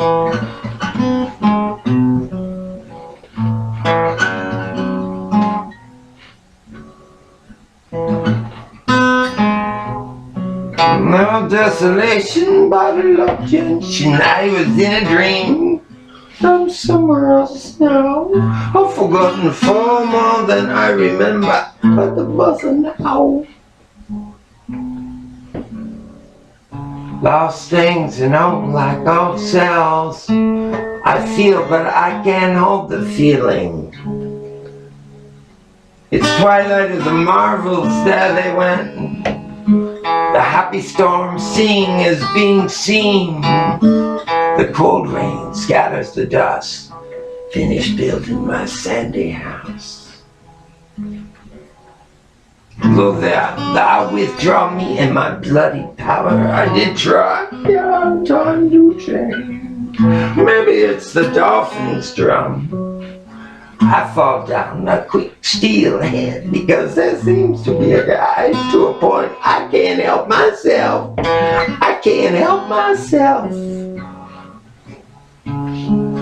No desolation, bottle of gentian. I was in a dream. I'm somewhere else now. I've forgotten far more than I remember, but the buzzer now. Lost things, like old cells. I feel, but I can't hold the feeling. It's twilight of the marvels, there they went. The happy storm seeing is being seen. The cold rain scatters the dust. Finished building my sandy house. Lo there, thou withdraw me and my bloody power. I did try, yeah, time to change. Maybe it's the dolphin's drum. I fall down a quick steel head because there seems to be a guide to a point I can't help myself. I can't help myself.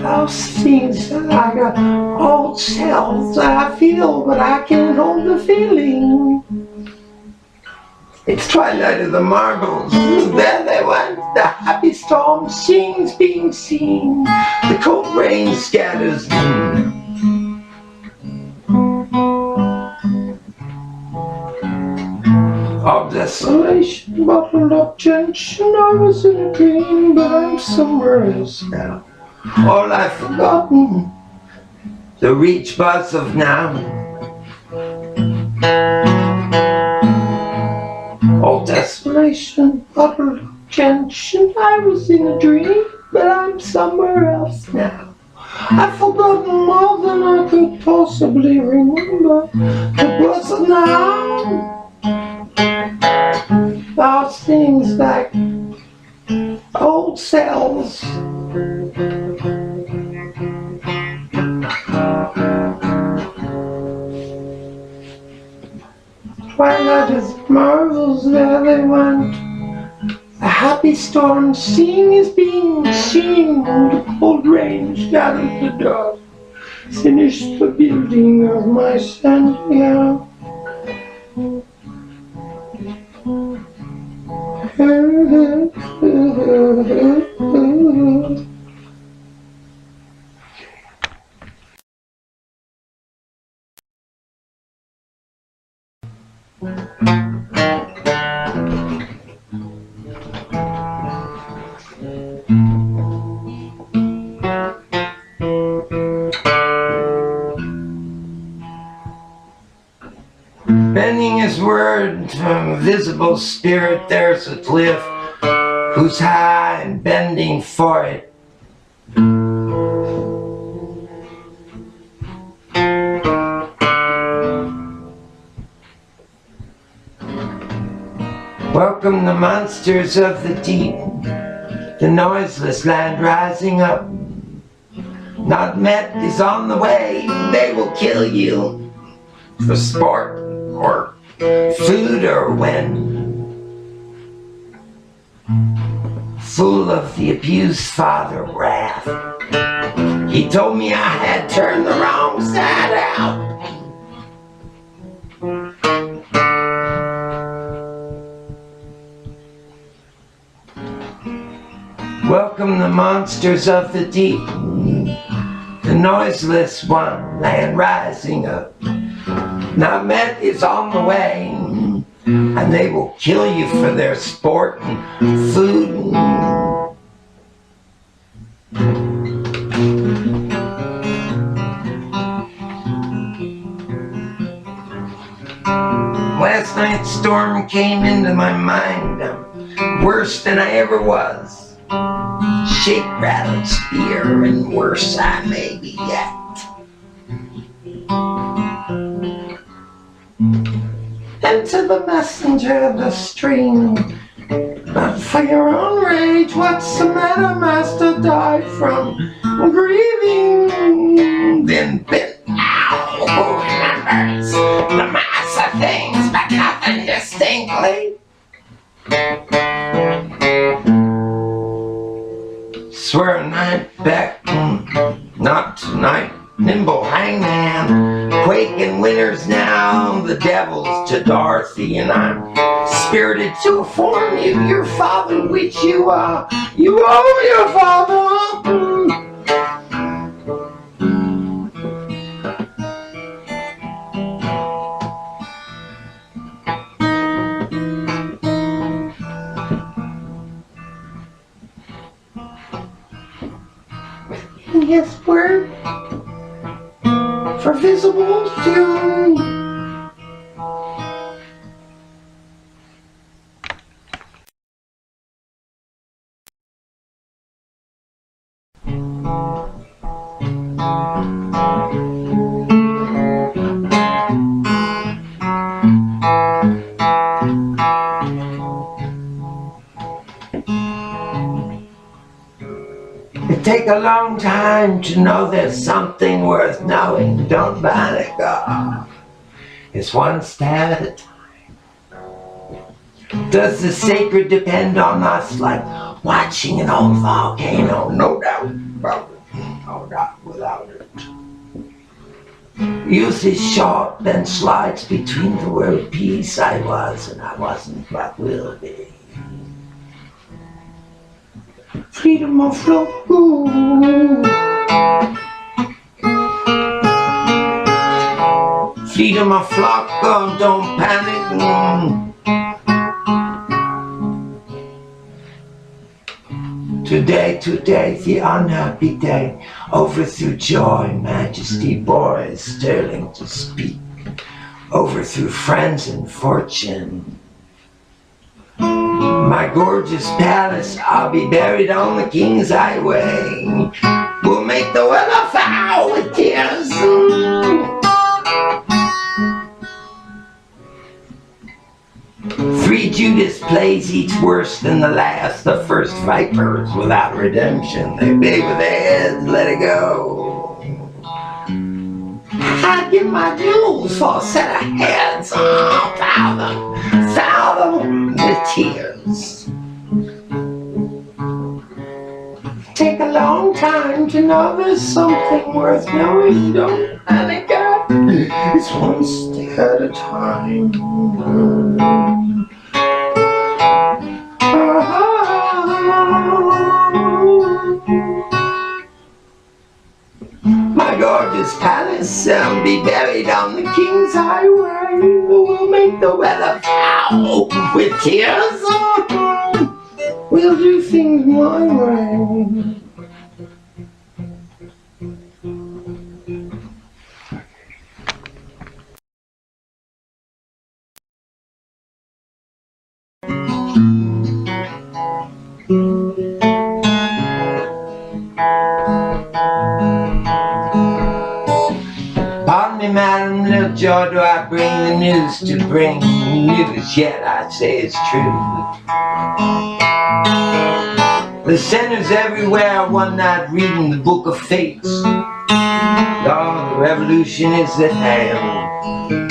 Those things like old cells I feel, but I can't hold the feeling. It's twilight of the marbles, there they went. The happy storm seems being seen. The cold rain scatters. Of desolation, bottled up gentian. I was in a dream, but I'm somewhere else now. All I've forgotten, the reach buzz of now. All desolation, bottled up gentian. I was in a dream, but I'm somewhere else now. I've forgotten more than I could possibly remember. The buzz of now. Those things like old cells. Twilight is marvels, there they went. The happy storm seeing is being seen. The cold rain scattered the dust. Finished the building of my sandy house. Bending his word from a visible spirit, there's a cliff who's high and bending for it. Welcome the monsters of the deep, the noiseless land rising up. Not met is on the way, they will kill you for sport or food or when. Full of the abused father wrath, he told me I had turned the wrong side out. Welcome the monsters of the deep, the noiseless one, land rising up. Now Met is on the way, and they will kill you for their sport and food. Last night's storm came into my mind, worse than I ever was. Shake, rattle, spear, and worse I may be yet. And to the messenger of the stream, but for your own rage, what's the matter, master? Die from grieving. Then ow, who remembers the mass of things, but nothing distinctly? Swear a night back, not tonight. Nimble hangman, quaking winters now. The devil's to Dorothy, and I'm spirited to inform you, your father, which you are. You owe your father. His word for visible doom. It take a long time to know there's something worth knowing. Don't panic. It's one step at a time. Does the sacred depend on us like watching an old volcano? No doubt about it. No doubt without it. Youth is short, then slides between the word peace. I was and I wasn't, but will be. Freedom of flow. Freedom of flock, oh, don't panic. Today, the unhappy day, overthrew joy, majesty, boys, sterling to speak, overthrew friends and fortune. My gorgeous palace, I'll be buried on the king's highway. We'll make the weather foul with tears. Three Judas plays, each worse than the last. The first vipers without redemption. They big with their heads, let it go. I'd give my jewels for a set of heads. Oh, foul them with tears. Take a long time to know there's something worth knowing. Don't panic. It's one step at a time. My gorgeous palace be buried on the king's highway. We'll make the weather foul with tears. We'll do things my way. Pardon me, madam, little joy do I bring the news to bring news, yet I say it's true. The sinners everywhere one night reading the book of fates. Oh, the revolution is at hand.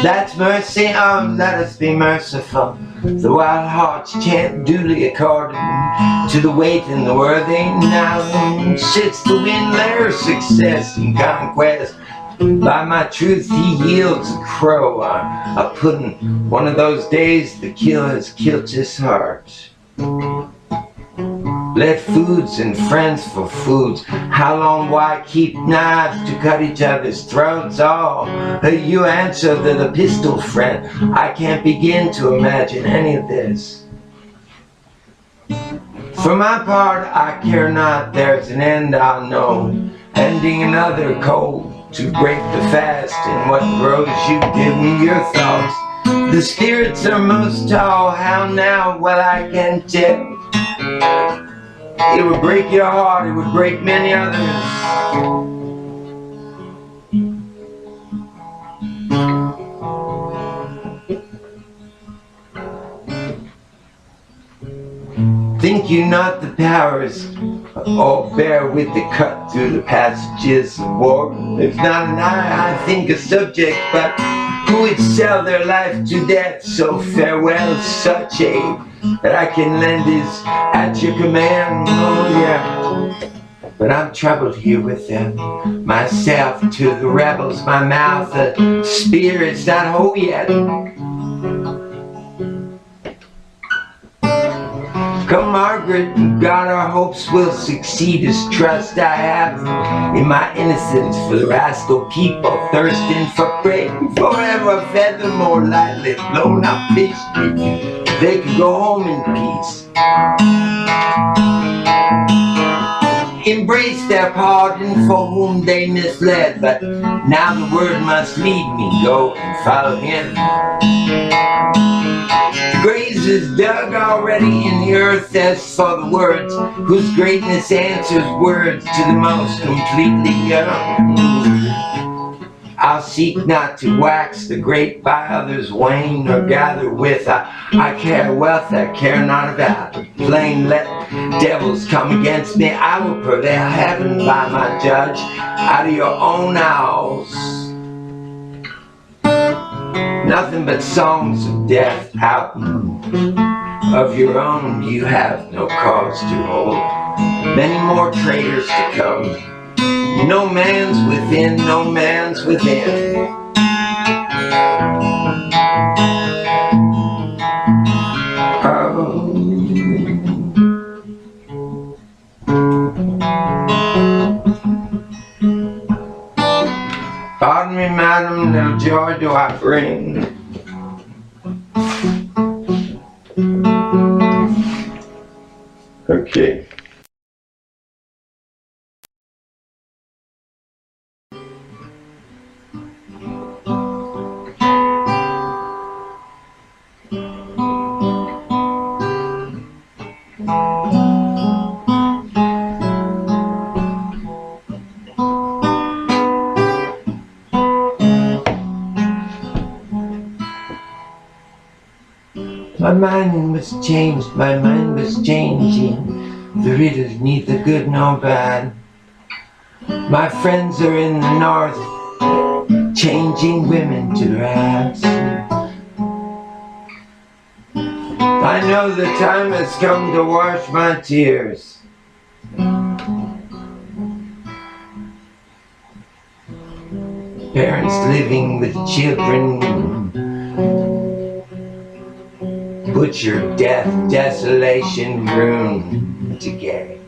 That's mercy, oh, let us be merciful. The wild hearts chant duly according to the weight and the worthy. Now sits the wind there, success and conquest. By my truth he yields a crow, a pudding. One of those days the kill has killed his heart. Let foods and friends for foods. How long why keep knives to cut each other's throats? Oh, you answer the pistol friend. I can't begin to imagine any of this. For my part, I care not, there's an end I'll know. Ending another cold to break the fast. And what grows you give me your thoughts. The spirits are most tall, how now? Well, I can tell. It would break your heart, it would break many others. Think you not the powers all bear with the cut through the passages of war? If not an eye, I think a subject, but who would sell their life to death? So farewell such a that I can lend is at your command. Oh yeah. But I'm troubled here with them. Myself to the rebels, my mouth a spear, it's not whole yet. Come Margaret, God our hopes will succeed as trust I have in my innocence for the rascal people thirsting for prey. Forever feather more lightly blown up peacefully, they could go home in peace. Embrace their pardon for whom they misled, but now the word must lead me, go and follow him. The grave is dug already in the earth as for the words, whose greatness answers words to the most completely young. I'll seek not to wax the great by others wane, nor gather with. I care wealth, I care not about. Plain let devils come against me, I will prevail heaven by my judge out of your own house. Nothing but songs of death out of your own, you have no cause to hold. Many more traitors to come. No man's within, no man's within. Pardon me, madam, no joy do I bring. Okay. My mind was changed, my mind was changing. The riddle's neither good nor bad. My friends are in the north, changing women to rats. I know the time has come to wash my tears. Parents living with children, butcher, death, desolation, ruin, decay.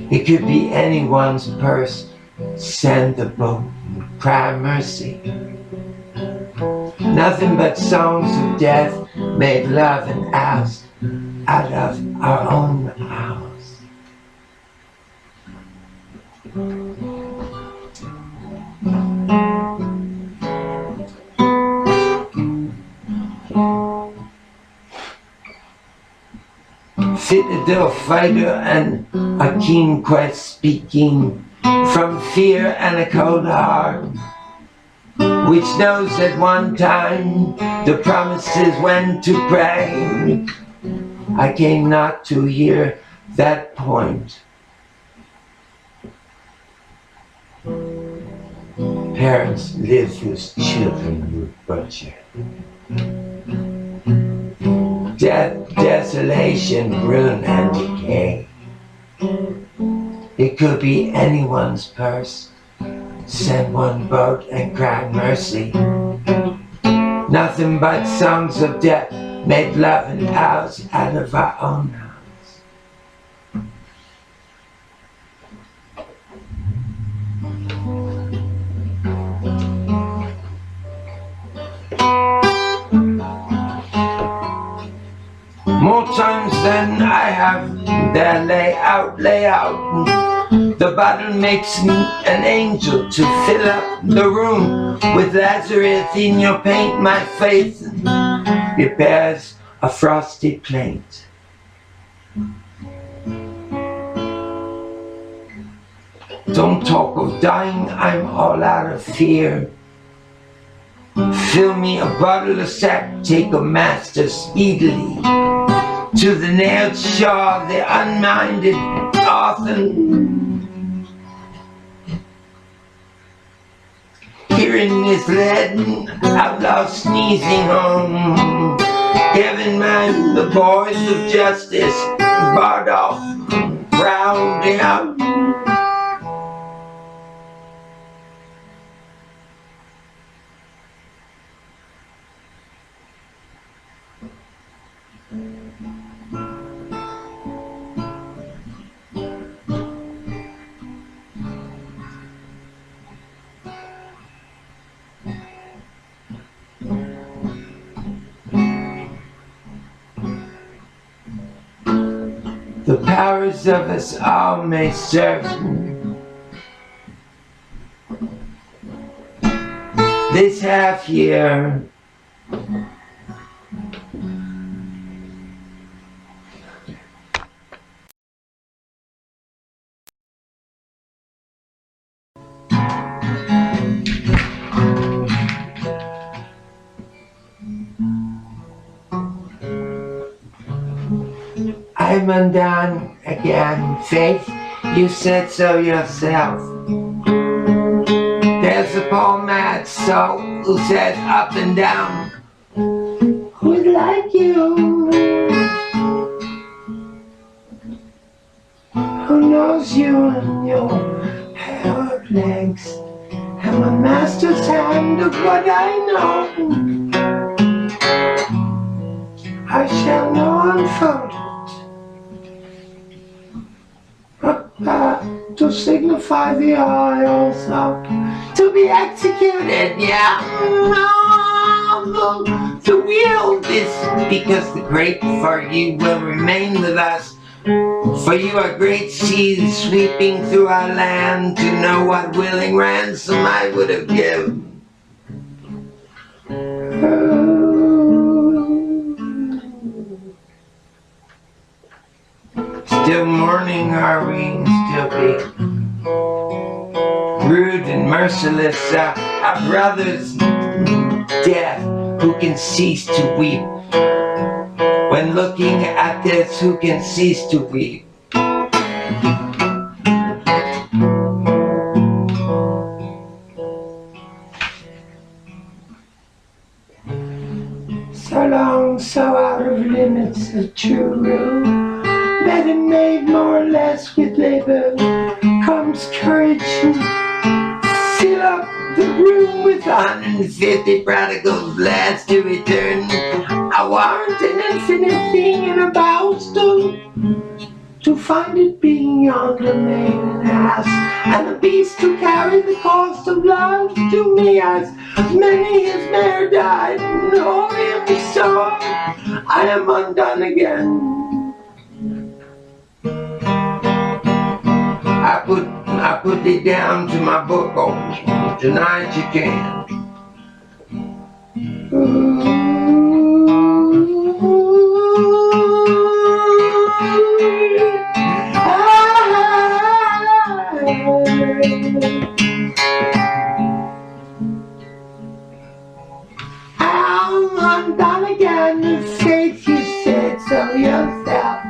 It could be anyone's purse. Send the boat, cry mercy. Nothing but songs of death made love and oust out of our own house. Citadel fighter and a keen quest speaking from fear and a cold heart, which knows at one time the promises when to pray. I came not to hear that point. Parents live whose children were butchered. Death, desolation, ruin, and decay. It could be anyone's purse. Send one boat and cry mercy. Nothing but songs of death made love and house out of our own house. More times than I have there lay out. The bottle makes me an angel to fill up the room with Lazarus in your paint. My faith repairs a frosty plate. Don't talk of dying, I'm all out of fear. Fill me a bottle of sack, take a master speedily to the nailed shaw, the unminded orphan. Hearing is leaden, outlaw sneezing home. Heaven man, the boys of justice, barred off, proud down. The powers of us all may serve. This half year, I'm undone again. Faith, you said so yourself. There's a poor mad soul who says up and down, who's like you, who knows you and your pair of legs, and the master's hand of what I know. I shall know unfold to signify the eye also, to be executed, yeah. To wield this, because the great for you will remain with us. For you are great seas sweeping through our land, to know what willing ransom I would have given. Still mourning are we, still be rude and merciless, our brother's death, who can cease to weep? When looking at this, who can cease to weep? So long, so out of limits of true rule, better made more or less with labor, comes courage and fill up the room with 150 prodigals last to return. I warrant an infinite thing in a bowstone, to find it being yonder made an ass, and a beast to carry the cost of love to me, as many his mare died, and oh him so I am undone again. I put thee down to my book, oh, tonight you can. I'm undone again, the faith you said so yourself.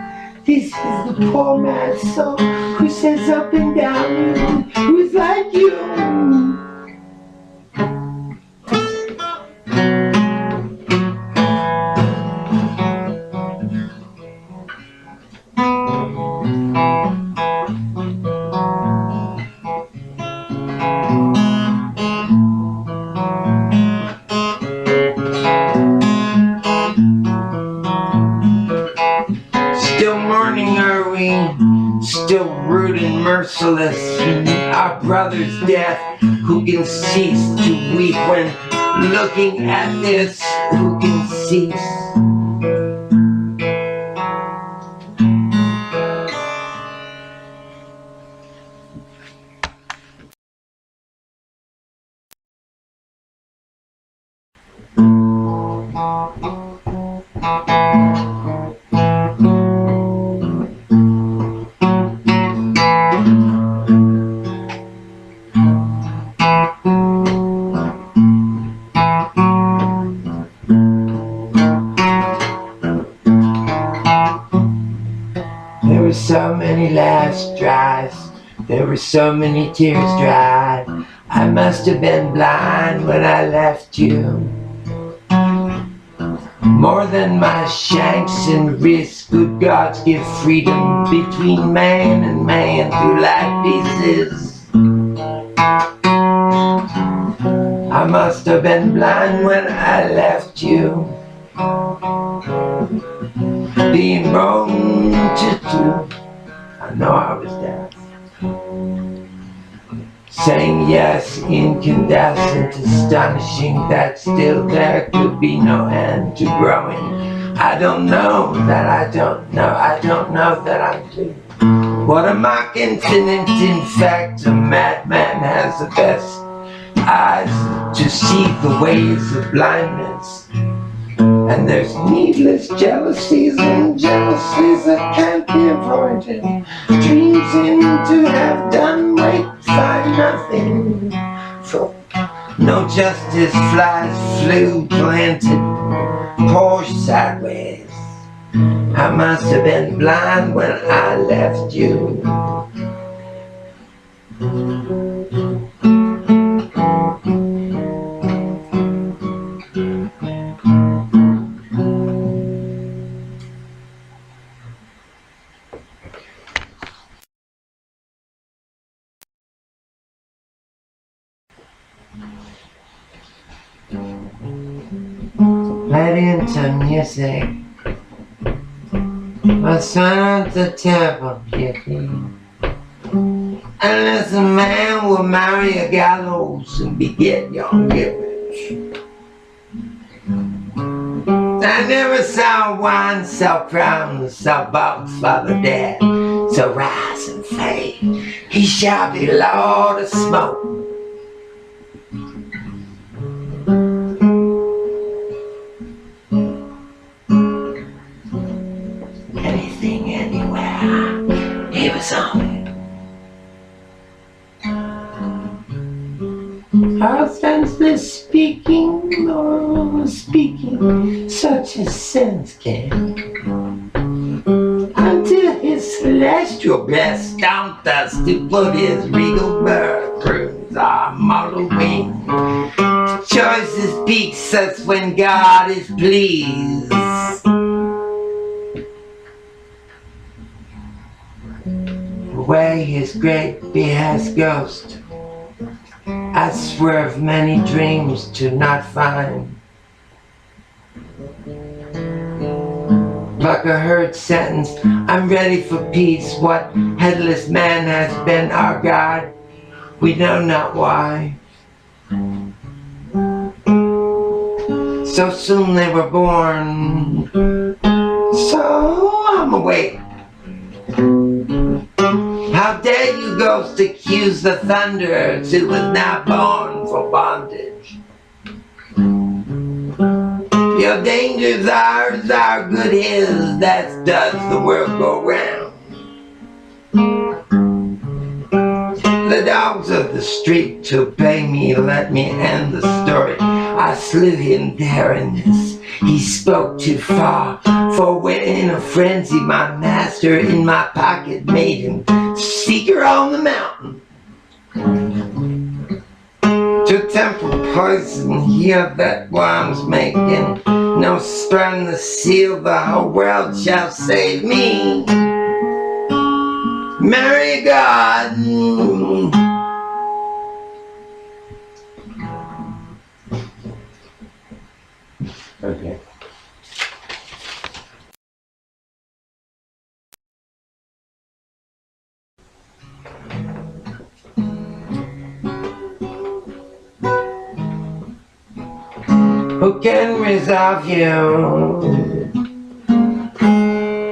This is the poor mad soul who says up and down, who's like you. Still mourning are we, still rude and merciless, our brother's death, who can cease to weep? When looking at this, who can cease? There were so many last tries, there were so many tears dried. I must have been blind when I left you. More than my shanks and wrists, good gods give freedom between man and man through life pieces. I must have been blind when I left you, being wrong to do. I know I was deaf, saying yes, incandescent, astonishing that still there could be no end to growing. I don't know that I don't know, I don't know that I do. What a mock infinite, in fact, a madman has the best eyes to see the ways of blindness. And there's needless jealousies and jealousies that can't be avoided. Dreams in to have done, wait, find nothing. For no justice flies flew planted, poor sideways. I must have been blind when I left you. Let into music. My son at the temple, beauty. Unless a man will marry a gallows and beget young givers. I never saw wine so crowned, so box for the dead. So rise and fade, he shall be Lord of smoke. Anything, anywhere, he was on it. How senseless speaking, or speaking, such as sense can. Until his celestial breast stomped us to put his regal birth through our mortal wing. Choices peaks us when God is pleased. Away his great behest ghost, I swerve many dreams to not find. Like a herd sentenced, I'm ready for peace. What headless man has been our God? We know not why. So soon they were born, so I'm awake. How dare you ghost accuse the thunderers who was now born for bondage? Your dangers ours, our good his, that does the world go round. The dogs of the street to obey me, let me end the story. I slew him there in this. He spoke too far, for when in a frenzy my master in my pocket made him seeker on the mountain. To temple poison, hear that worms making, no spurn the seal, the whole world shall save me. Mary God. Okay. Who can resolve you,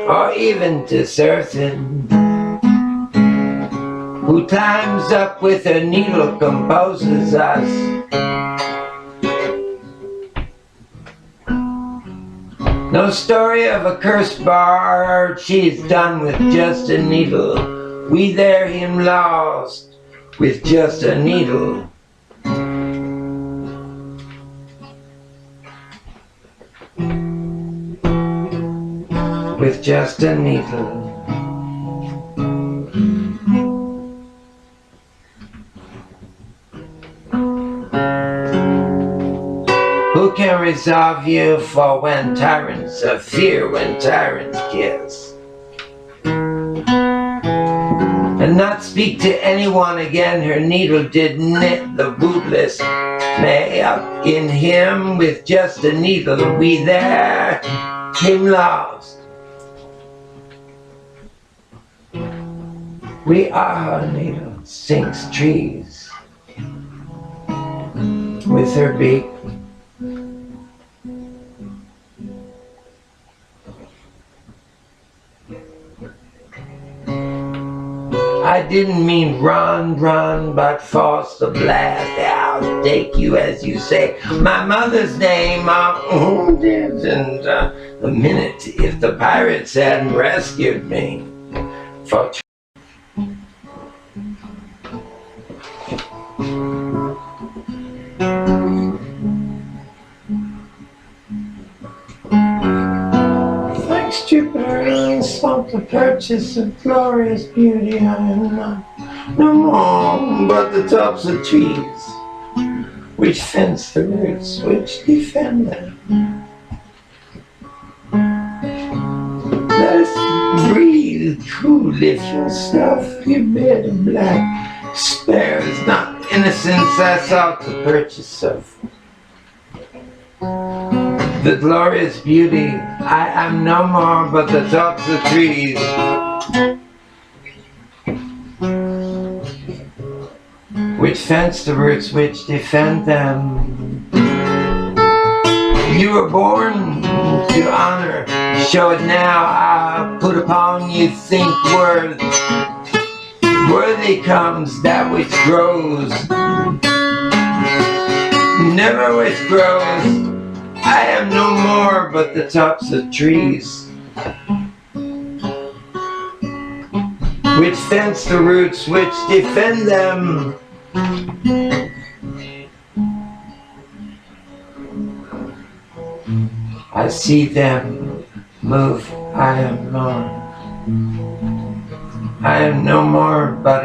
or even deserve it? Who times up with her needle composes us? No story of a cursed bard, she's done with just a needle. We there him lost with just a needle. With just a needle. Who can resolve you for when tyrants of fear, when tyrants kiss. And not speak to anyone again, her needle did knit the bootless may up in him with just a needle. We there came lost. We are her needle, sinks trees with her beak. I didn't mean run, run, but force the blast. I'll take you as you say. My mother's name, and the minute if the pirates hadn't rescued me. For thanks, Jupiter, I sought the purchase of glorious beauty. I am not no more but the tops of trees, which fence the roots, which defend them. Let us breathe cool if yourself your bed of black spares not innocence. I sought the purchase of the glorious beauty. I am no more but the tops of trees, which fence the roots, which defend them. You were born to honor, show it now. I'll put upon you, think worthy comes that which grows, never which grows. I am no more but the tops of trees, which fence the roots, which defend them. I see them move, I am no more but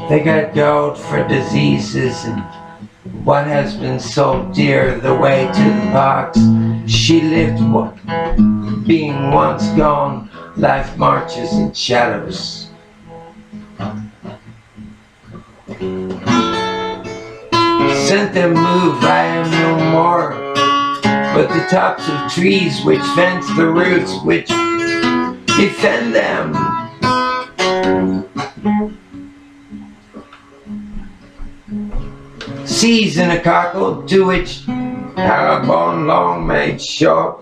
they got gold for diseases and what has been so dear, the way to the box. She lived being once gone, life marches in shadows. Sent them move, I am no more but the tops of trees, which fence the roots, which defend them. Seas in a cockle, to which our bone long made short.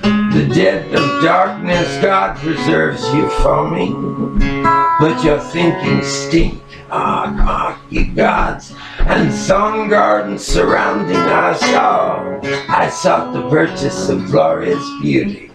The dead of darkness, God preserves you for me, but your thinking stink. You gods, and sun gardens surrounding us all. I sought the purchase of glorious beauty.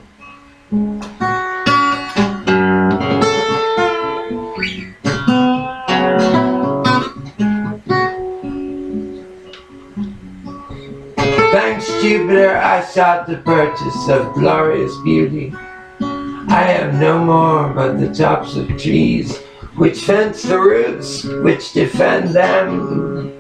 Thanks, Jupiter, I sought the purchase of glorious beauty. I am no more but the tops of trees, which fence the roots, which defend them.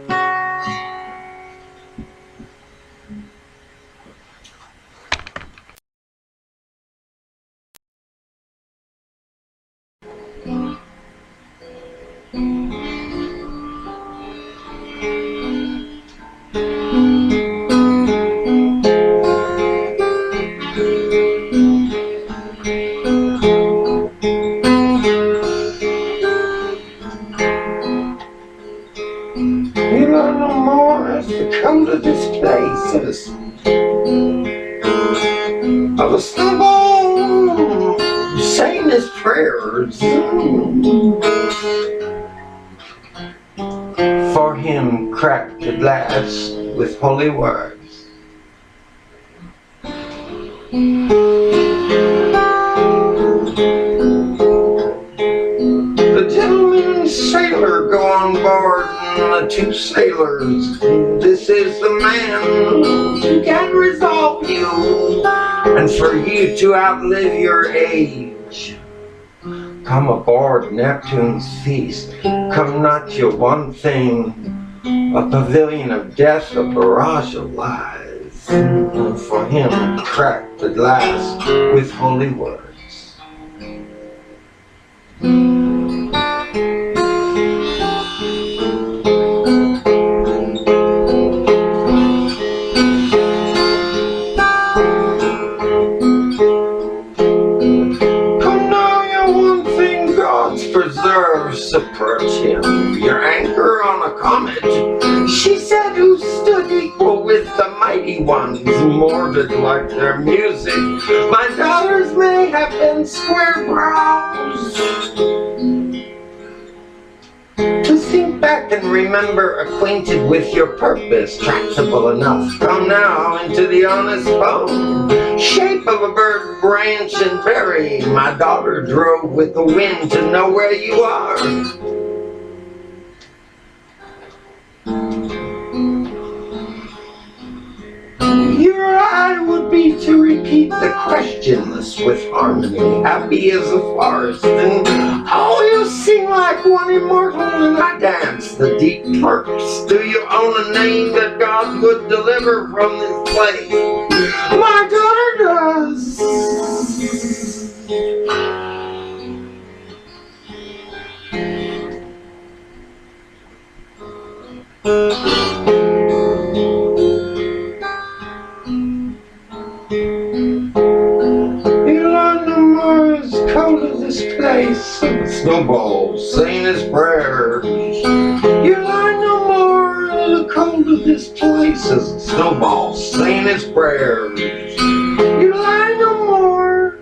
You learn no more as to come to this place of a stumble, saying his prayers. For him cracked the glass with holy words. The gentleman sailor go on board, and the two sailors. This is the man who can resolve you, and for you to outlive your age. come aboard Neptune's feast. Come not your one thing, a pavilion of death, a barrage of lies. And for him cracked the glass with holy words. Preserves approach him, your anchor on a comet. She said, who stood equal with the mighty ones, morbid like their music. My daughters may have been square brows. To think back and remember, acquainted with your purpose, tractable enough. Come now into the honest bone, shape of a bird, branch and berry. My daughter drove with the wind to know where you are. Your eye would be to repeat the questionless with harmony, happy as a forest, and oh, you sing like one immortal, and I dance the deep purpose. Do you own a name that God would deliver from this place? My daughter does. Cold of this place, Snowball saying his prayers. You lie no more in the cold of this place, as Snowball saying his prayers. You lie no more.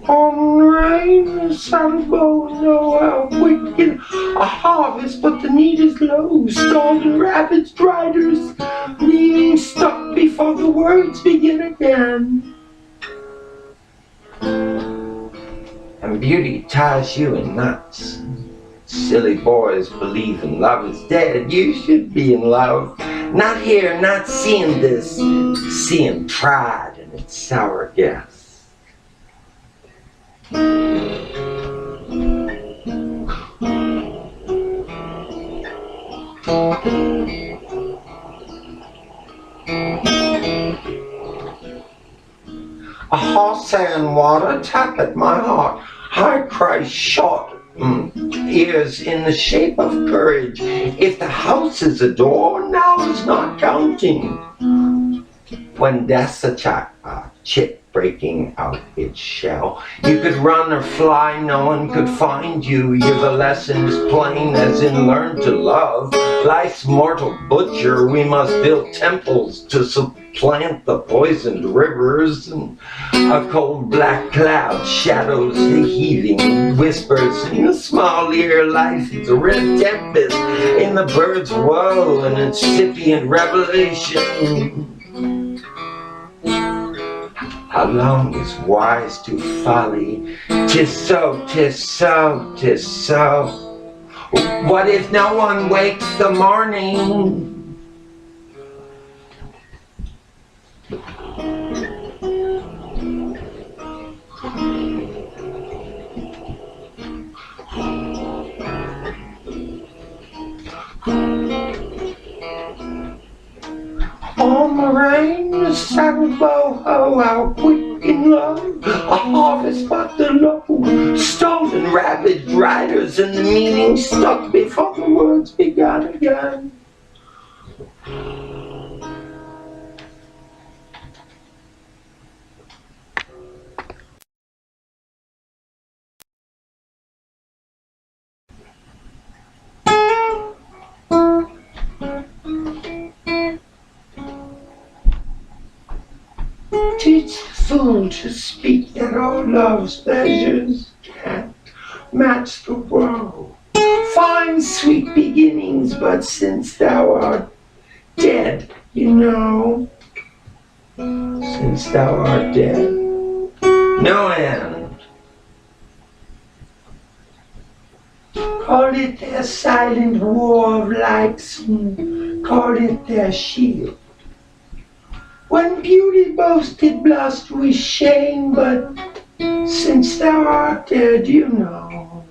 On rain, Sambo, know how wicked a harvest, but the need is low. Stalled and ravaged riders, being stuck before the words begin again. And beauty ties you in knots. Silly boys believe in love is dead. You should be in love. Not here, not seeing this, seeing pride and its sour gas. A horse and water tap at my heart. High Christ short ears in the shape of courage. If the house is a door, now is not counting. When death's a chip breaking out its shell, you could run or fly, no one could find you. You're the lessons plain as in learn to love. Life's mortal butcher, we must build temples to supplant the poisoned rivers. And a cold black cloud shadows the heaving, whispers in the small ear. Life is a red tempest in the bird's woe and incipient revelation. How long is wise to folly? 'Tis so, 'tis so, 'tis so. What if no one wakes the morning? On the rain, saddle bow, oh, how quick in love, a harvest but the low, stalled and ravaged riders, and the meaning stuck before the words began again. Teach the fool to speak that all love's pleasures can't match the woe. Find sweet beginnings, but since thou art dead, you know, since thou art dead, no end. Call it their silent war of likes, and call it their shield. When beauty boasted, blushed with shame, but since thou art dead, you know.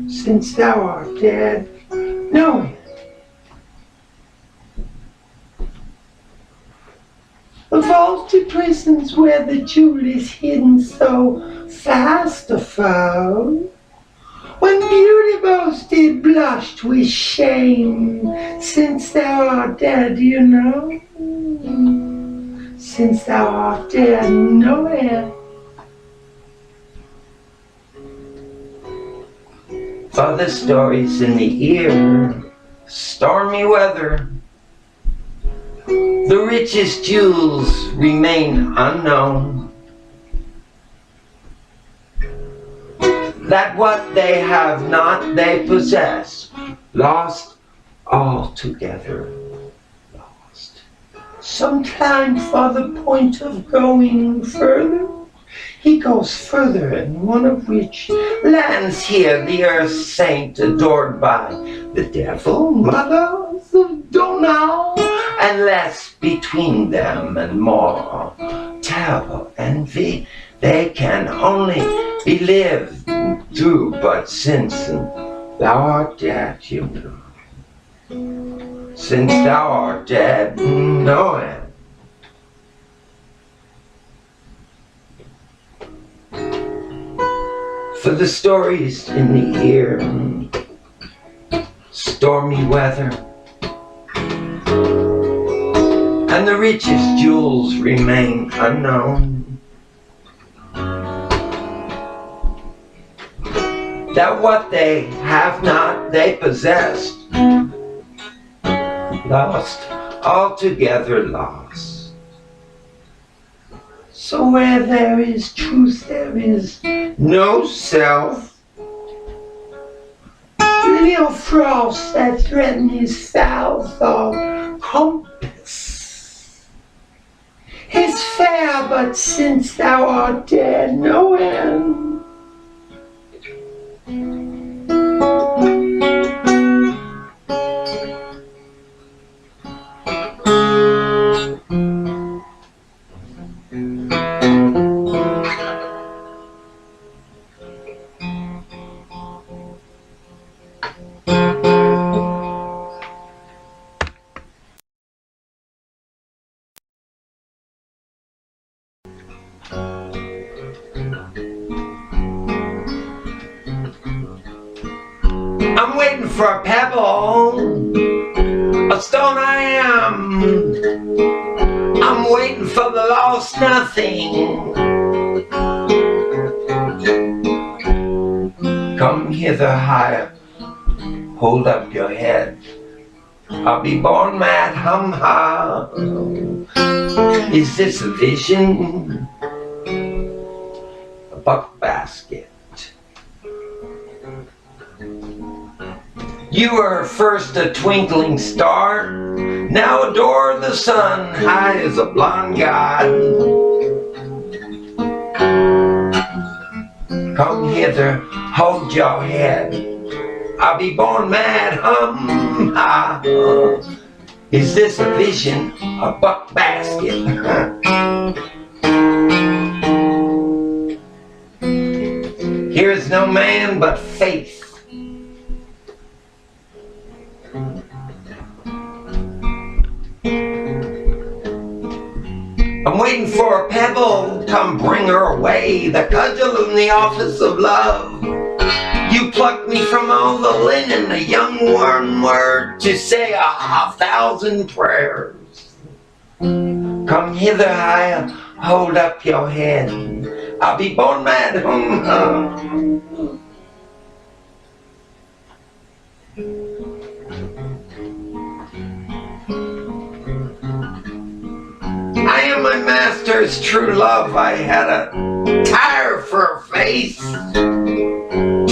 Since thou art dead, know it. The vaulted prisons where the jewel is hidden so fast a foe. When beauty boasted, blushed with shame, since thou art dead, you know. Since thou art dead, know it. Other stories in the ear, stormy weather. The richest jewels remain unknown. That what they have not they possess, lost altogether, lost. Sometimes for the point of going further, he goes further, and one of which lands here, the earth's saint, adored by the devil, mothers of Donau, and less between them and more terrible envy. They can only be lived through, but since thou art dead, you know. Since thou art dead, know it. For the stories in the ear, stormy weather, and the richest jewels remain unknown. That what they have not they possessed, lost, altogether lost. So where there is truth, there is no self. Little frost that threaten his foul thought compass is fair, but since thou art dead, no end. I'm waiting for a pebble, a stone I am. I'm waiting for the lost nothing. Come hither higher, hold up your head. I'll be born mad, hum-ha. Is this a vision? A buck basket. You were first a twinkling star, now adore the sun, high as a blonde god. Come hither, hold your head. I'll be born mad, hum-ha. Is this a vision, a buck basket? Here is no man but faith. I'm waiting for a pebble, come bring her away, the cudgel in the office of love. You plucked me from all the linen, a young one word to say 1,000 prayers. Come hither higher, hold up your head. I'll be born mad, hum-hum. I am my master's true love. I had a tire for a face.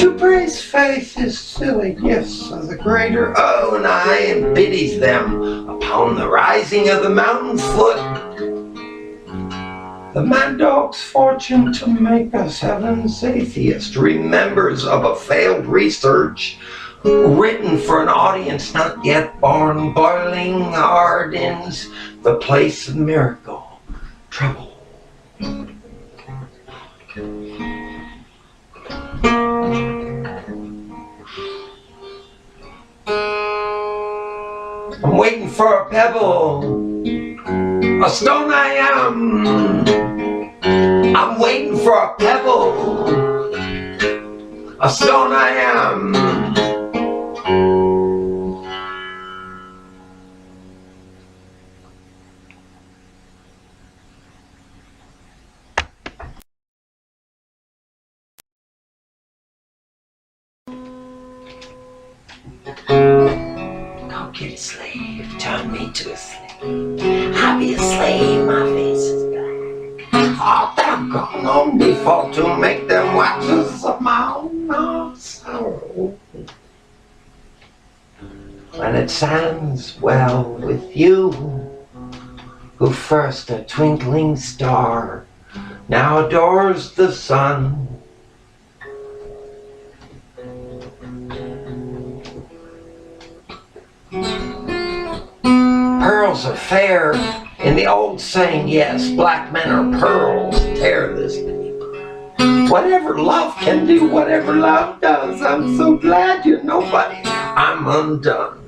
To praise faith is silly gifts of the greater O, and I embiddies them upon the rising of the mountain foot. The mad dog's fortune to make us heaven's atheist remembers of a failed research written for an audience not yet born. Boiling hard in's the place of miracle, trouble. I'm waiting for a pebble, a stone I am. I'm waiting for a pebble, a stone I am. Go get a slave, turn me to a slave. I'll be a slave, my face is black. Oh, doggone on default to make them watchers of my own sorrow. And it sounds well with you, who first a twinkling star now adores the sun. Pearls are fair in the old saying, yes, black men are pearls, tear this paper. Whatever love can do, whatever love does, I'm so glad you're nobody, I'm undone.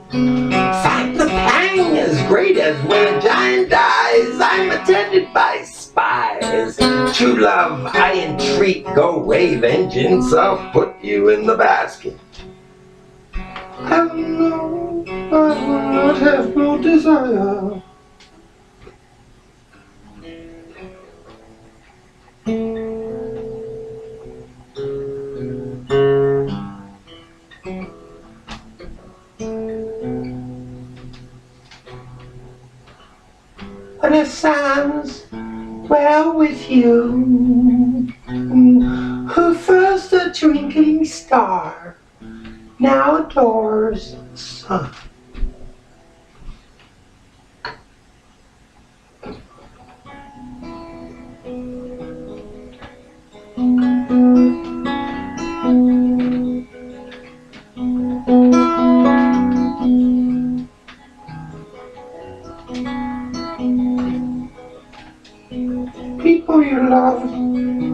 Find the pang as great as when a giant dies, I'm attended by spies. True love, I entreat, go away, vengeance, I'll put you in the basket. I know I will not have no desire. But it sounds well with you, who first a twinkling star now adores the sun. People you love,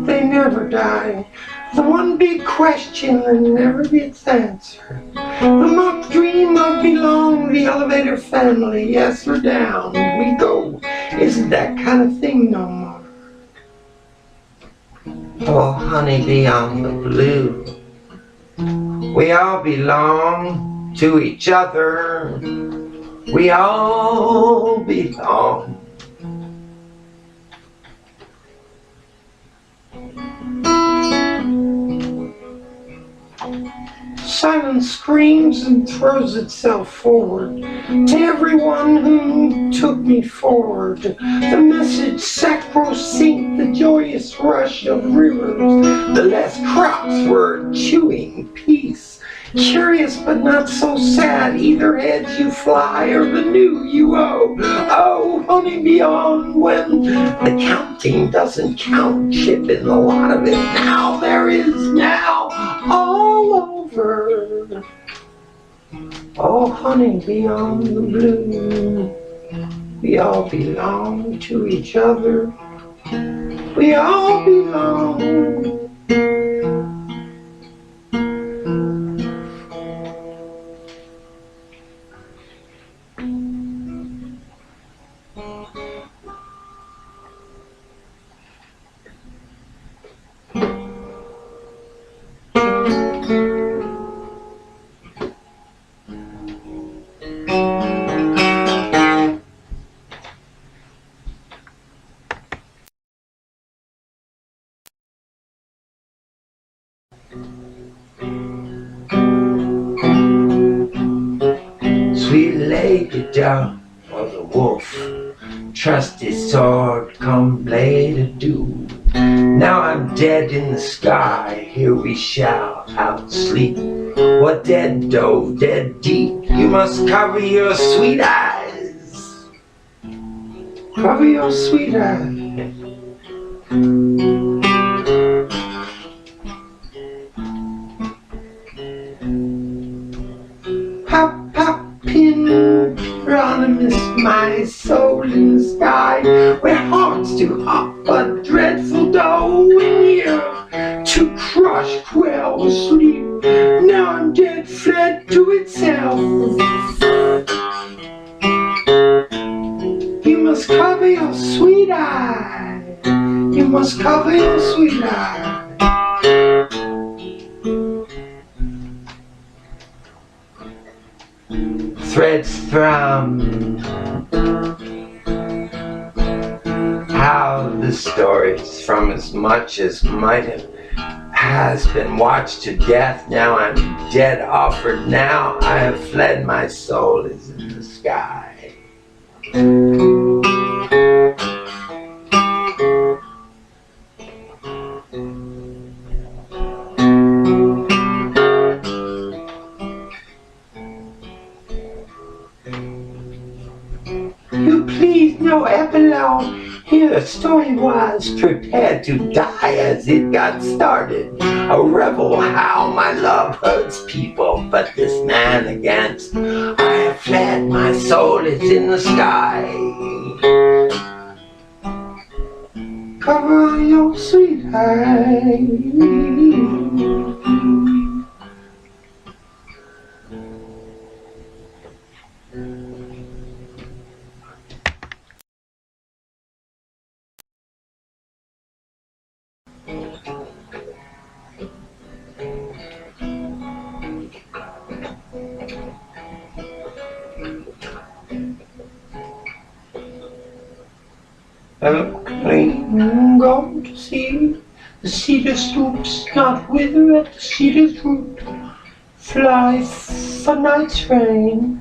they never die. The one big question that never gets answered. The mock dream of belong, the elevator family, yes or down we go. Isn't that kind of thing no more. Oh, honey, beyond the blue, we all belong to each other. We all belong. Silence screams and throws itself forward to everyone who took me forward. The message sacrosanct, the joyous rush of rivers, the less crops were chewing peace. Curious but not so sad, either heads you fly or the new you owe. Oh, honey, beyond when the counting doesn't count, chipping a lot of it now. There is now all over. Oh, honey, beyond the blue, we all belong to each other. We all belong. Sweet lady down for the wolf, trusty sword come blade of doom. Now I'm dead in the sky, here we shall outsleep. What dead dove, dead deep, you must cover your sweet eyes. Cover your sweet eyes. Hop, hop, Hieronymus, my soul in the sky, where hearts do hop, but dreadful dough in here to crush, quell, sleep. Now I'm dead, fled to itself. You must cover your sweet eye. You must cover your sweet eye. Threads thrum. How the stories from as much as might have has been watched to death. Now I'm dead offered. Now I have fled. My soul is in the sky. You please, no epilogue. Here the story was prepared to die as it got started. A rebel, how my love hurts people, but this man against. I have fled, my soul is in the sky. Cover your sweet eye. I'm gone to see the cedar stoops, not wither at the cedar's root. Fly for night's rain.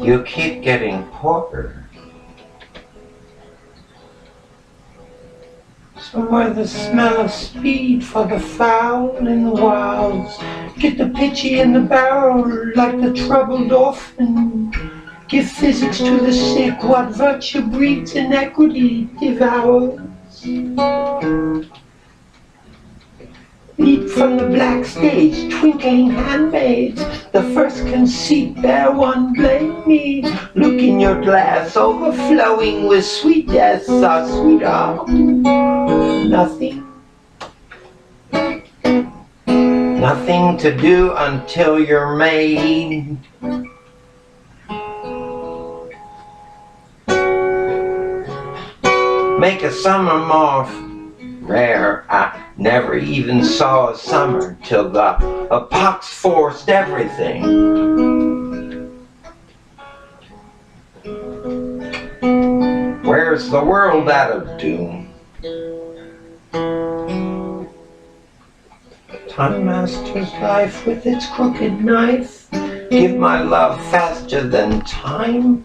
You keep getting poorer. Somewhere the smell of speed for the fowl in the wilds. Get the pitchy in the barrel like the troubled orphan. Give physics to the sick, what virtue breeds inequity devours. Leap from the black stage, twinkling handmaids, the first conceit, bear one, blame me. Look in your glass, overflowing with sweet deaths, our sweetheart. Nothing. Nothing to do until you're made. Make a summer more rare. I never even saw a summer till the pox forced everything. Where's the world out of doom? Time masters life with its crooked knife. Give my love faster than time.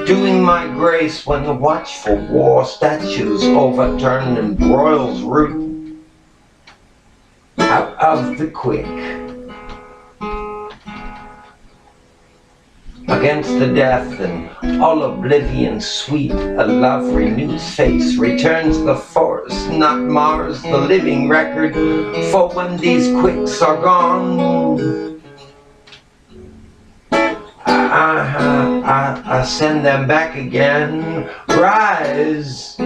Doing my grace when the watchful war statues overturned and broils root out of the quick. Against the death and all oblivion sweet, a love renews face, returns the forest, not mars the living record, for when these quicks are gone, I send them back again. Rise.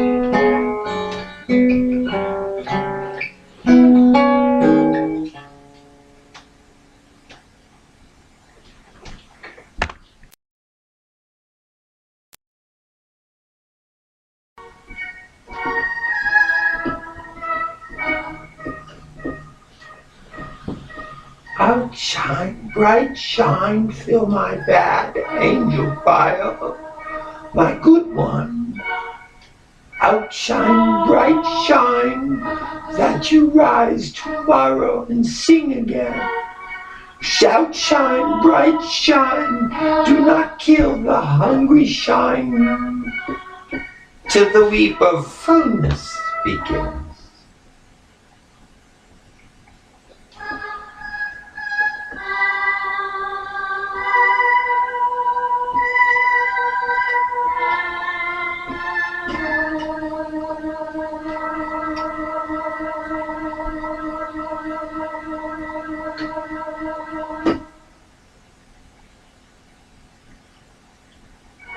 Outshine, bright shine, fill my bad angel fire, my good one. Outshine, bright shine, that you rise tomorrow and sing again. Shout, shine, bright shine, do not kill the hungry shine, till the weep of fullness begins.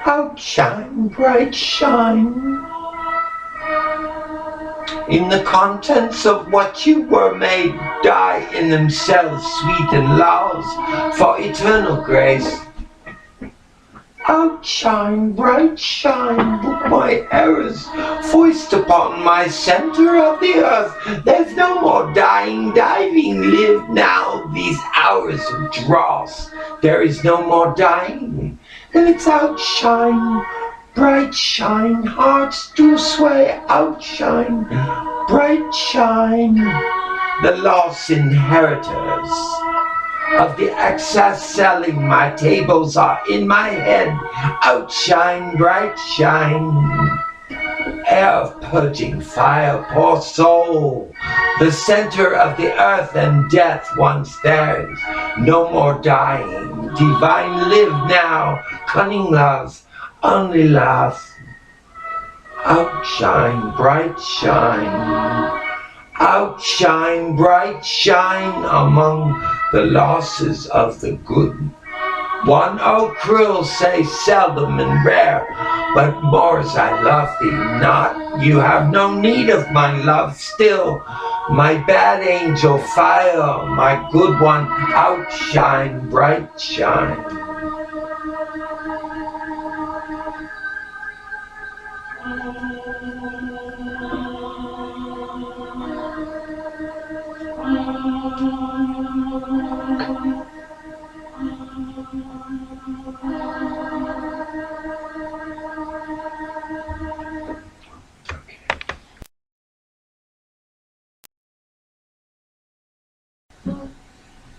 Outshine, bright shine. In the contents of what you were made die in themselves sweet and laws for eternal grace. Outshine, bright shine, book my errors, foist upon my center of the earth. There's no more dying, diving, live now these hours of dross. There is no more dying, and it's outshine, bright shine, hearts do sway, outshine, bright shine. The lost inheritors of the excess selling, my tables are in my head, outshine, bright shine. Air of purging fire, poor soul, the center of the earth and death once theirs, no more dying, divine live now, cunning love, only love. Outshine, bright shine. Outshine, bright shine among the losses of the good. One, oh cruel, say seldom and rare, but more as I love thee not. You have no need of my love still. My bad angel fire, my good one, outshine, bright shine.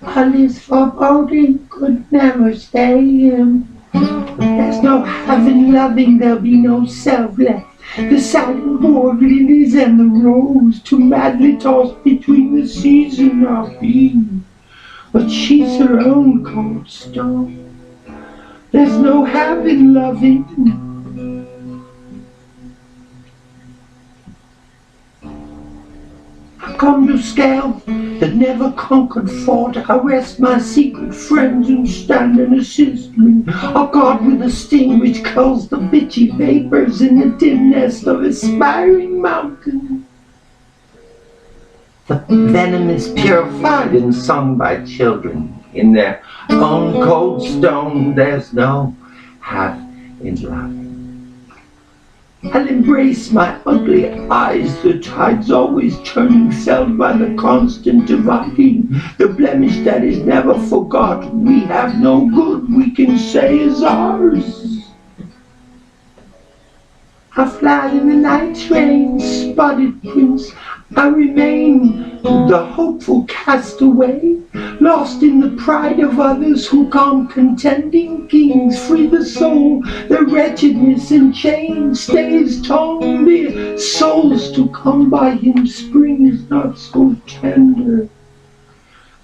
Alice foreboding could never stay in. There's no heaven loving, there'll be no self left. The silent war of lilies and the rose, too madly tossed between the seas and our being. But she's her own cold stone. There's no heaven loving. I've come to scale that never conquered fought. I rest my secret friends and stand and assist me. A God with a sting which culls the bitchy vapors in the dim nest of aspiring mountain. The venom is purified and sung by children. In their own cold stone there's no half in love. I'll embrace my ugly eyes, the tide's always turning, felled by the constant dividing, the blemish that is never forgot. We have no good we can say is ours. I fly in the night train, spotted prince, I remain the hopeful castaway, lost in the pride of others who come contending kings. Free the soul, the wretchedness and chains stays tongue, the souls to come by him. Spring is not so tender,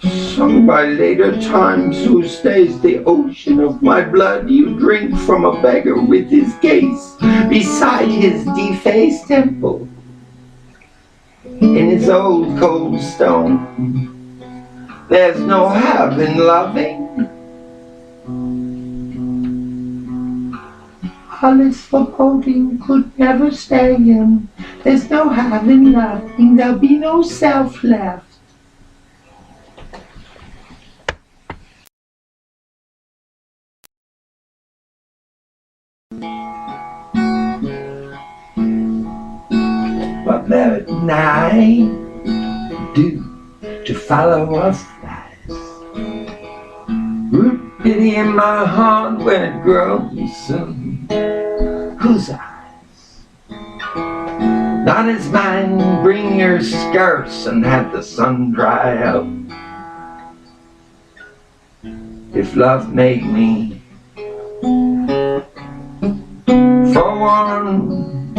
sung by later times, who stays the ocean of my blood. You drink from a beggar with his case beside his defaced temple. In his old cold stone, there's no heaven loving. Alice foreboding could never stay in. There's no heaven loving, there'll be no self left. What merit I do to follow our flies? Root pity in my heart when it grows soon. Whose eyes? Not as mine. Bring your skirts and have the sun dry up. If love made me for one,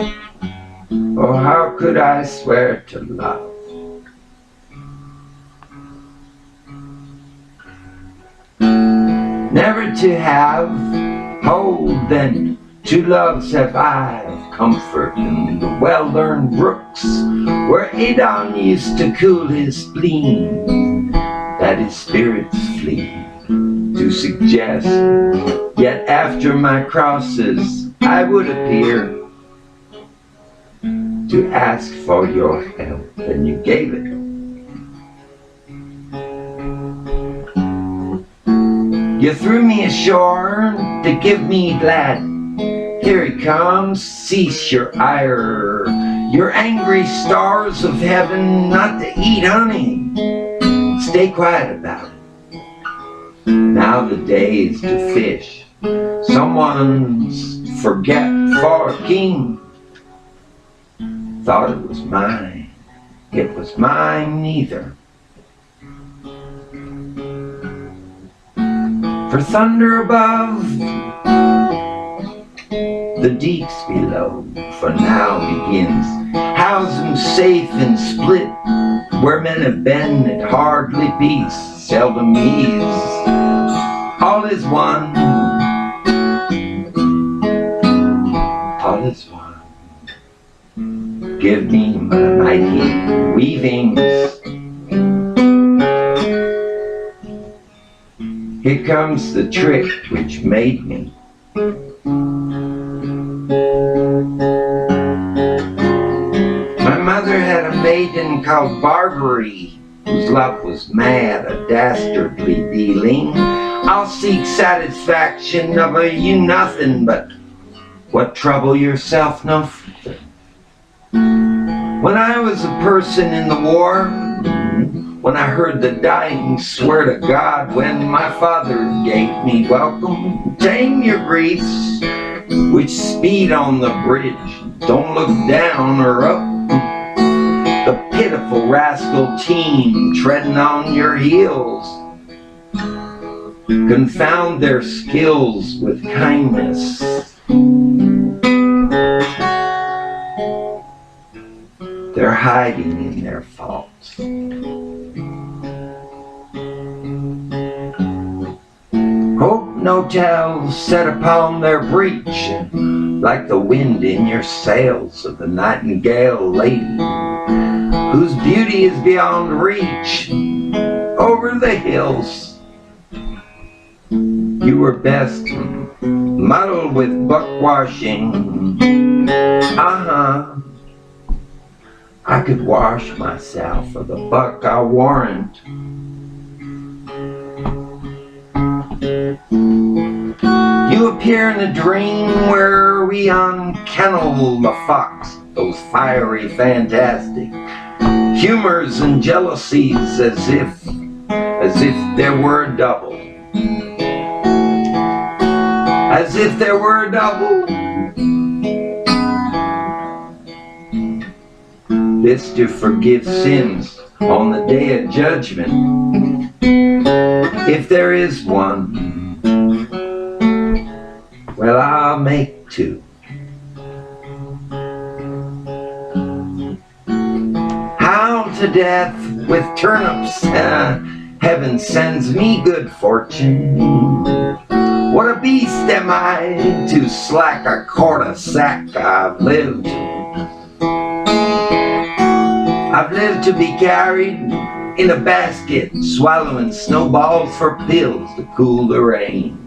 oh, how could I swear to love? Never to have, hold then, to loves have I of comfort in the well-learned brooks, where Adon used to cool his spleen, that his spirits flee, to suggest Yet after my crosses I would appear to ask for your help, and you gave it. You threw me ashore to give me glad. Here he comes, cease your ire. You're angry stars of heaven not to eat honey. Stay quiet about it. Now the day's to fish. Someone's forget for a king. Thought it was mine. It was mine neither. For thunder above, the deeps below, for now begins. House them safe and split, where men have been at hardly peace, seldom ease. All is one. All is one. Give me my mighty weavings. Here comes the trick which made me. My mother had a maiden called Barbary, whose love was mad, a dastardly dealing. I'll seek satisfaction of her, you nothing, but what trouble yourself no further. When I was a person in the war, when I heard the dying swear to God, when my father gave me welcome, tame your griefs, which speed on the bridge. Don't look down or up. The pitiful rascal team treading on your heels. Confound their skills with kindness. They're hiding in their faults. Hope no tale set upon their breach, like the wind in your sails of the nightingale lady, whose beauty is beyond reach over the hills. You were best muddled with buckwashing. I could wash myself for the buck, I warrant. You appear in a dream where we unkennel the fox, those fiery, fantastic humors and jealousies, as if there were a double. As if there were a double. This to forgive sins on the day of judgment, if there is one. Well, I'll make two. Hound to death with turnips, heaven sends me good fortune. What a beast am I to slack a quart of sack. I've lived to be carried in a basket, swallowing snowballs for pills to cool the rain.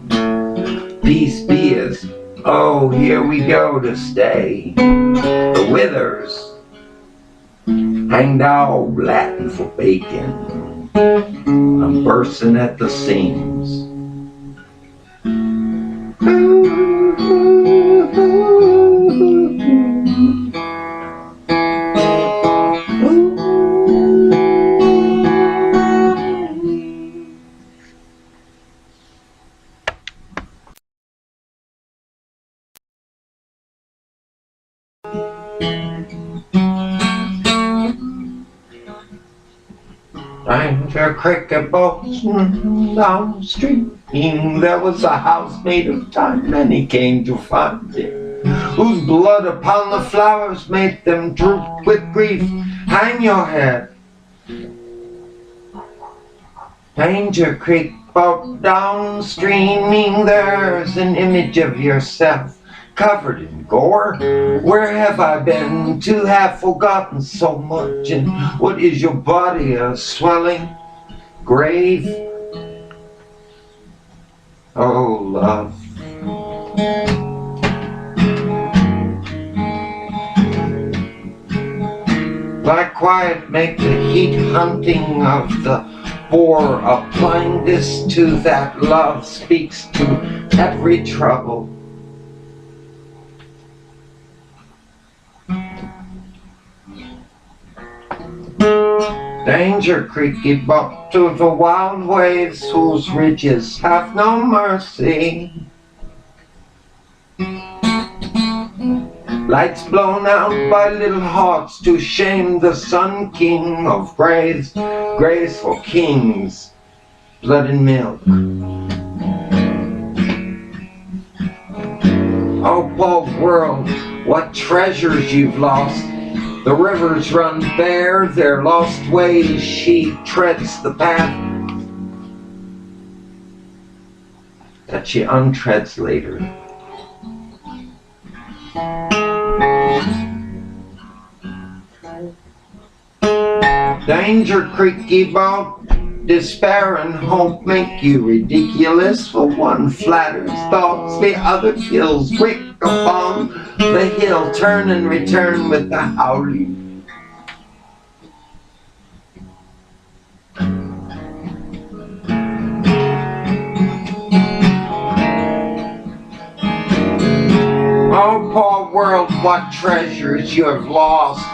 Peace be as, oh, here we go to stay. The withers hanged all Latin for bacon. I'm bursting at the seams. Danger cricket boats down the street. There was a house made of time, and he came to find it, whose blood upon the flowers made them droop with grief. Hang your head. Danger Creek boat downstreaming, there's an image of yourself covered in gore. Where have I been to have forgotten so much? And what is your body, a swelling grave? Oh, love, quiet, make the heat hunting of the boar, applying this to that love speaks to every trouble. Danger creaky up to the wild waves whose ridges have no mercy. Lights blown out by little hearts to shame the sun king of graves, graceful kings, blood and milk. Oh, poor world, what treasures you've lost. The rivers run bare, their lost ways she treads the path that she untreads later. Danger creaky boat, despair and hope make you ridiculous, for one flatters thoughts, the other kills. Quick upon the hill, turn and return with the howling. Oh, poor world, what treasures you have lost.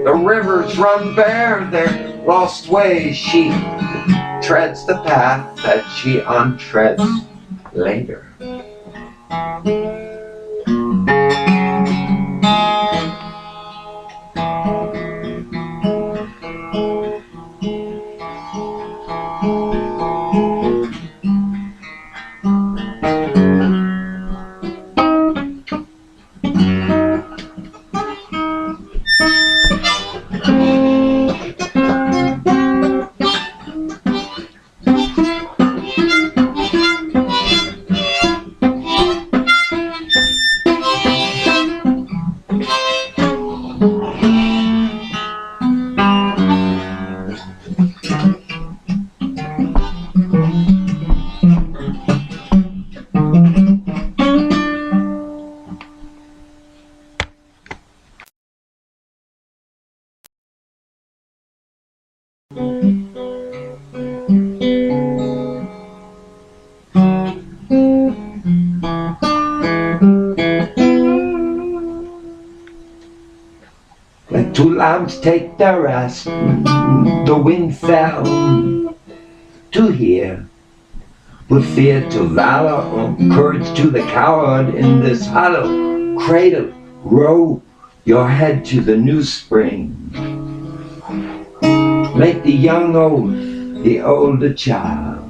The rivers run bare, their lost ways she treads the path that she untreads later. Like two lambs take their rest, the wind fell to hear, with fear to valor or courage to the coward. In this hollow cradle row your head to the new spring. Make the young old the older child.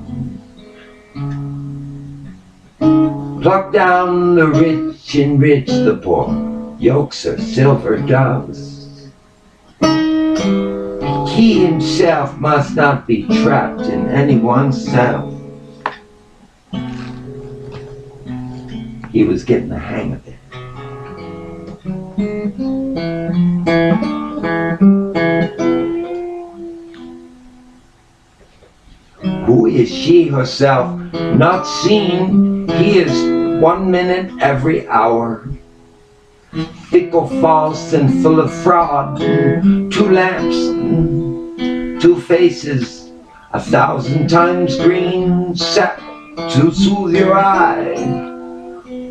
Pluck down the rich, enrich the poor. Yokes are silver doves. He himself must not be trapped in anyone's self. He was getting the hang of it. Who is she herself? Not seen. He is 1 minute every hour. Fickle, false, and full of fraud. Two lamps, two faces, 1,000 times green, set to soothe your eye.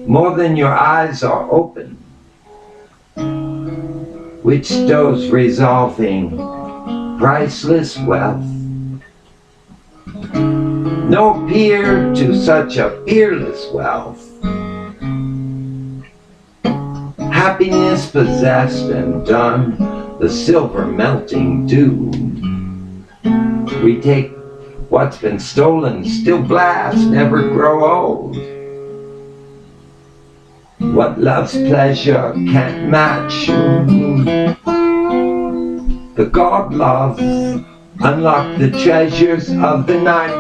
More than your eyes are open, which stows resolving priceless wealth. No peer to such a peerless wealth. Happiness possessed and done, the silver melting dew. We take what's been stolen, still blast, never grow old. What love's pleasure can't match. The God love, unlock the treasures of the night.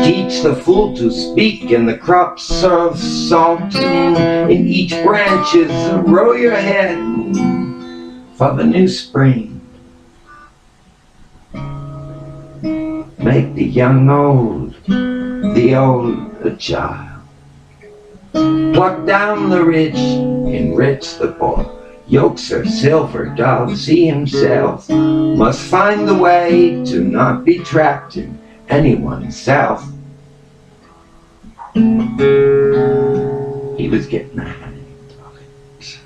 Teach the fool to speak, and the crops serve salt. In each branch is row your head for the new spring. Make the young old, the old a child. Pluck down the rich, enrich the poor. Yolks are silver doves, he himself must find the way to not be trapped in anyone's south. He was getting the hang of it.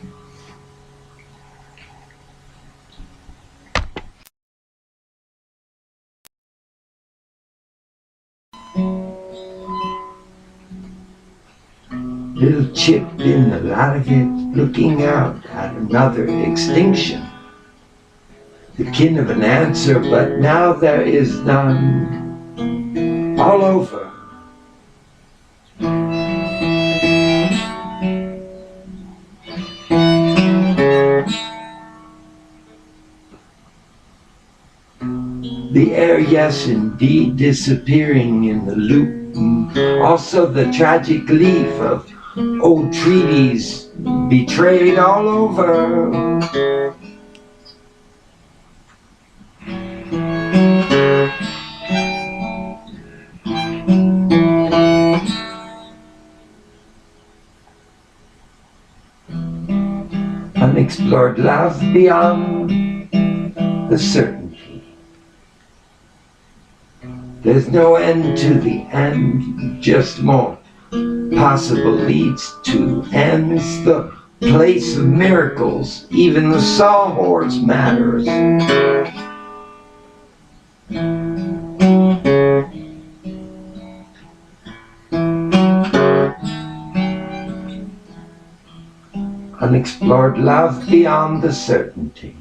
Little chip in the light of it, looking out at another extinction. The kin of an answer, but now there is none. All over. The air, yes, indeed, disappearing in the loop. Also the tragic leaf of old treaties betrayed all over. Unexplored love beyond the certainty. There's no end to the end, just more possible leads to ends. The place of miracles, even the sawhorse matters. Unexplored love beyond the certainty.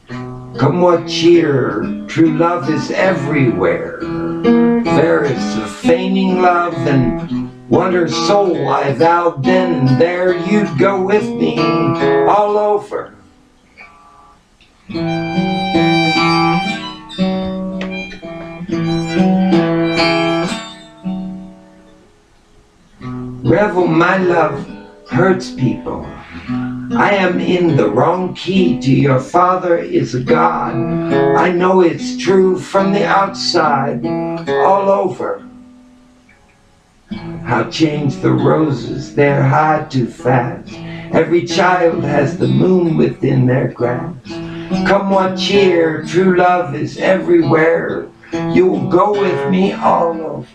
Come what cheer, true love is everywhere. There is a feigning love, and what her soul I vowed then and there you'd go with me all over. Revel, my love, hurts people. I am in the wrong key to your father is a god. I know it's true from the outside, all over. How change the roses, they're high too fast. Every child has the moon within their grasp. Come what cheer, true love is everywhere. You'll go with me all over.